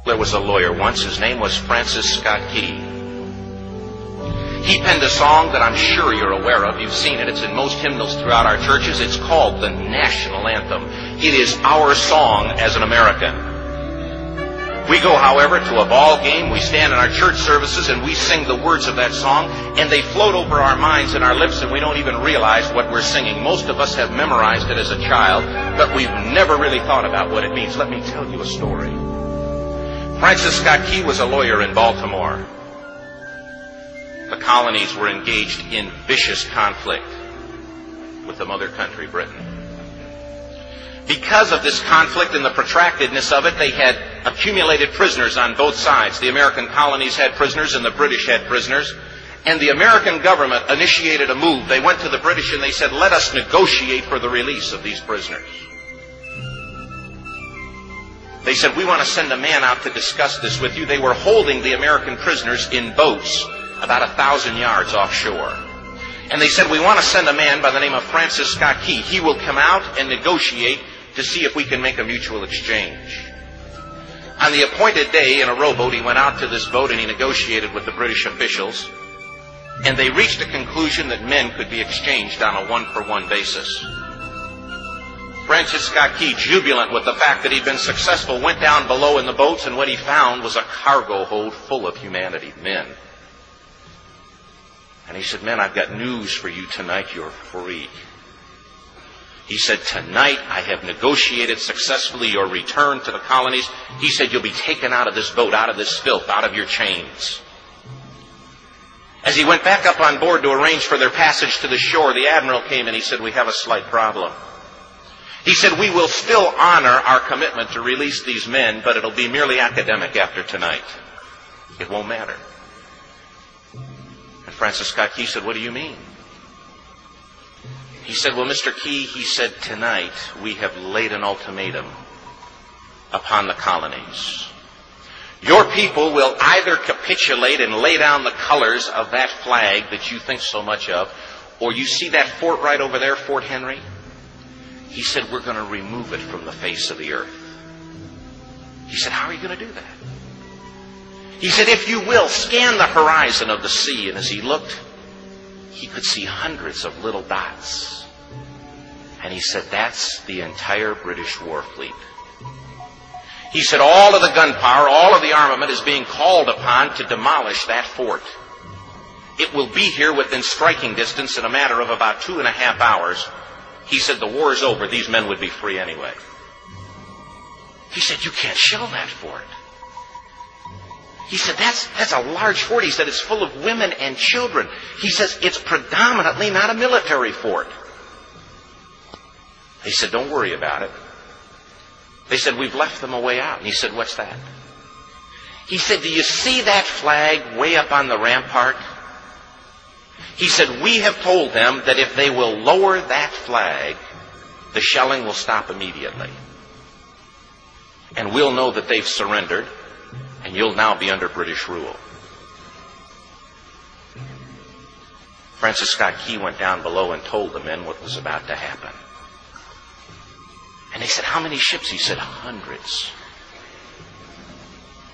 There was a lawyer once. His name was Francis Scott Key. He penned a song that I'm sure you're aware of. You've seen it. It's in most hymnals throughout our churches. It's called the national anthem. It is our song as an American. We go, however, to a ball game. We stand in our church services and we sing the words of that song, and they float over our minds and our lips, and we don't even realize what we're singing. Most of us have memorized it as a child, but we've never really thought about what it means. Let me tell you a story. Francis Scott Key was a lawyer in Baltimore. The colonies were engaged in vicious conflict with the mother country, Britain. Because of this conflict and the protractedness of it, they had accumulated prisoners on both sides. The American colonies had prisoners and the British had prisoners. And the American government initiated a move. They went to the British and they said, let us negotiate for the release of these prisoners. They said, we want to send a man out to discuss this with you. They were holding the American prisoners in boats about 1,000 yards offshore. And they said, we want to send a man by the name of Francis Scott Key. He will come out and negotiate to see if we can make a mutual exchange. On the appointed day, in a rowboat, he went out to this boat and he negotiated with the British officials. And they reached a conclusion that men could be exchanged on a one-for-one basis. Francis Scott Key, jubilant with the fact that he'd been successful, went down below in the boats, and what he found was a cargo hold full of humanity, men. And he said, men, I've got news for you tonight. You're free. He said, tonight I have negotiated successfully your return to the colonies. He said, you'll be taken out of this boat, out of this filth, out of your chains. As he went back up on board to arrange for their passage to the shore, the admiral came and he said, we have a slight problem. He said, we will still honor our commitment to release these men, but it'll be merely academic after tonight. It won't matter. And Francis Scott Key said, what do you mean? He said, well, Mr. Key, he said, tonight we have laid an ultimatum upon the colonies. Your people will either capitulate and lay down the colors of that flag that you think so much of, or you see that fort right over there, Fort Henry? He said, we're going to remove it from the face of the earth. He said, how are you going to do that? He said, if you will, scan the horizon of the sea. And as he looked, he could see hundreds of little dots. And he said, that's the entire British war fleet. He said, all of the gunpowder, all of the armament is being called upon to demolish that fort. It will be here within striking distance in a matter of about 2.5 hours. He said, the war is over. These men would be free anyway. He said, you can't shell that fort. He said, that's a large fort. He said, it's full of women and children. He says, it's predominantly not a military fort. He said, don't worry about it. They said, we've left them a way out. And he said, what's that? He said, do you see that flag way up on the rampart? He said, we have told them that if they will lower that flag, the shelling will stop immediately. And we'll know that they've surrendered, and you'll now be under British rule. Francis Scott Key went down below and told the men what was about to happen. And they said, how many ships? He said, hundreds.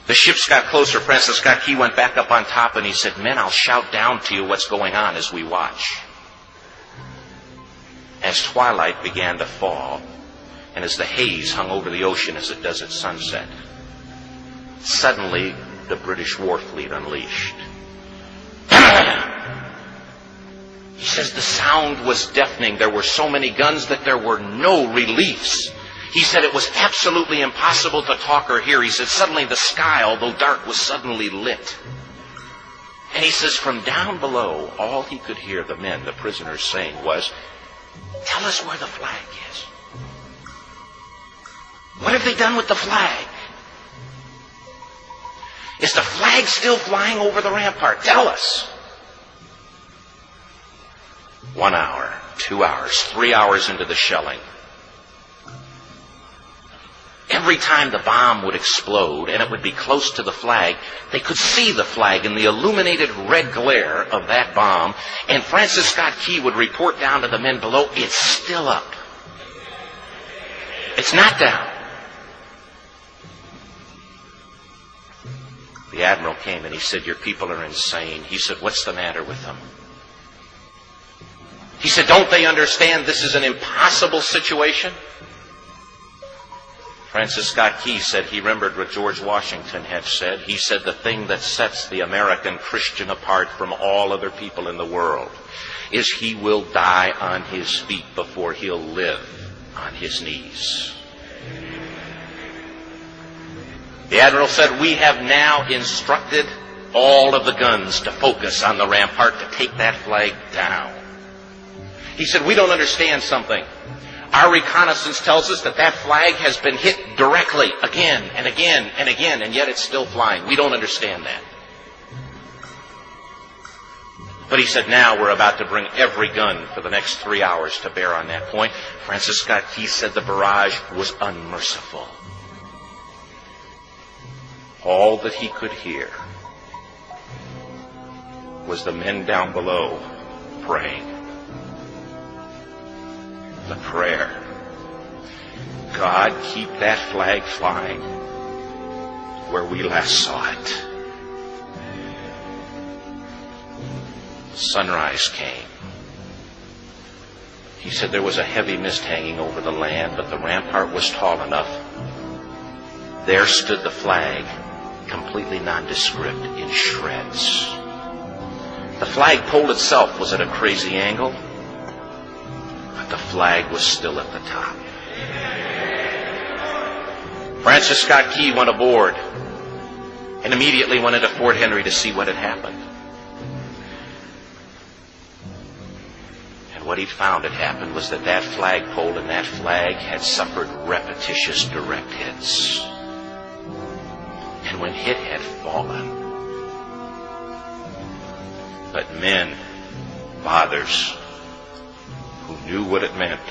The ships got closer. Francis Scott Key went back up on top and he said, men, I'll shout down to you what's going on as we watch. As twilight began to fall, and as the haze hung over the ocean as it does at sunset, suddenly the British war fleet unleashed. He says the sound was deafening. There were so many guns that there were no reliefs. He said it was absolutely impossible to talk or hear. He said suddenly the sky, although dark, was suddenly lit. And he says from down below, all he could hear the men, the prisoners, saying was, tell us where the flag is. What have they done with the flag? Is the flag still flying over the rampart? Tell us. 1 hour, 2 hours, 3 hours into the shelling. Every time the bomb would explode and it would be close to the flag, they could see the flag in the illuminated red glare of that bomb. And Francis Scott Key would report down to the men below, it's still up. It's not down. The admiral came and he said, "Your people are insane." He said, "What's the matter with them?" He said, "Don't they understand this is an impossible situation?" Francis Scott Key said he remembered what George Washington had said. He said, "The thing that sets the American Christian apart from all other people in the world is he will die on his feet before he'll live on his knees." The admiral said, "We have now instructed all of the guns to focus on the rampart to take that flag down." He said, "We don't understand something. Our reconnaissance tells us that that flag has been hit directly again and again and again, and yet it's still flying. We don't understand that." But he said, "Now we're about to bring every gun for the next 3 hours to bear on that point." Francis Scott Key said the barrage was unmerciful. All that he could hear was the men down below praying. The prayer, "God, keep that flag flying where we last saw it." Sunrise came. He said there was a heavy mist hanging over the land, but the rampart was tall enough. There stood the flag, completely nondescript, in shreds. The flagpole itself was at a crazy angle, but the flag was still at the top. Francis Scott Key went aboard and immediately went into Fort Henry to see what had happened. And what he'd found had happened was that that flagpole and that flag had suffered repetitious direct hits. And when it had fallen, but men, fathers, who knew what it meant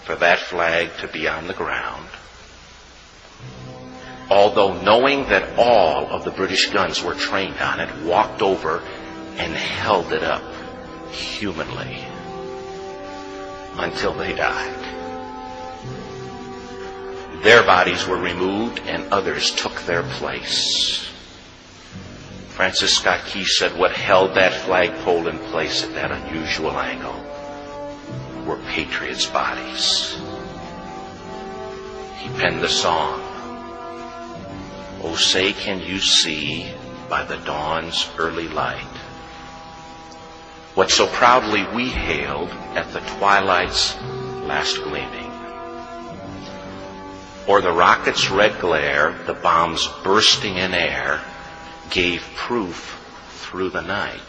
for that flag to be on the ground, although knowing that all of the British guns were trained on it, walked over and held it up humanly until they died. Their bodies were removed and others took their place. Francis Scott Key said what held that flagpole in place at that unusual angle were patriots' bodies. He penned the song, "Oh, say can you see by the dawn's early light what so proudly we hailed at the twilight's last gleaming? Or the rocket's red glare, the bombs bursting in air, gave proof through the night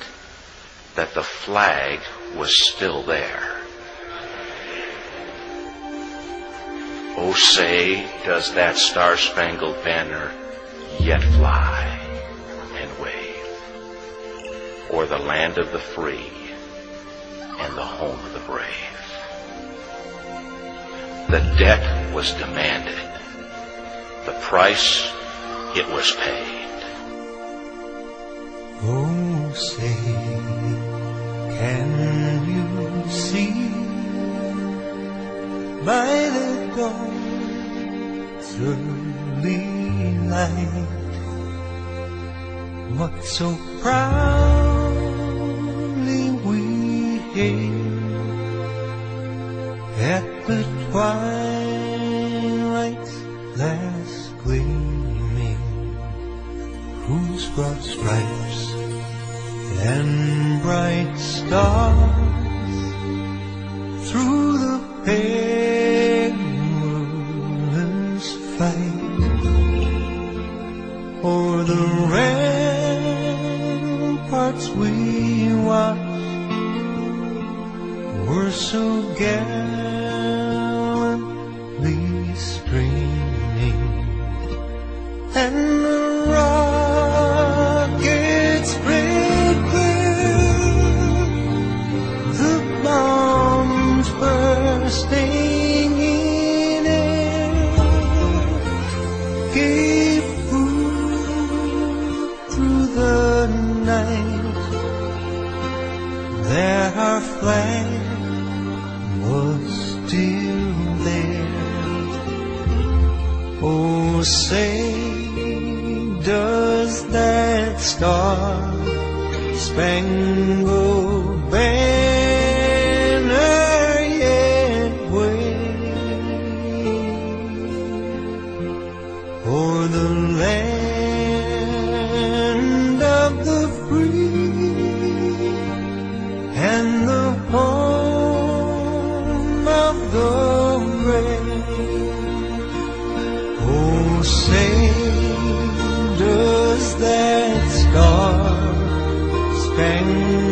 that the flag was still there. Oh, say, does that star-spangled banner yet fly and wave o'er the land of the free and the home of the brave? The debt was demanded. The price, it was paid." Oh, say, can you see by the dawn's early light what so proudly we hailed at the twilight's last gleaming, whose broad stripes and bright stars through the perilous fight o'er the ramparts we watched were so gallantly streaming, and the rockets spread clear, the bombs bursting in air gave proof through the night that our flag was still there. Oh, say, does star-spangled banner yet wave o'er the land of the free and the home of the brave. Oh, say does that star-spangled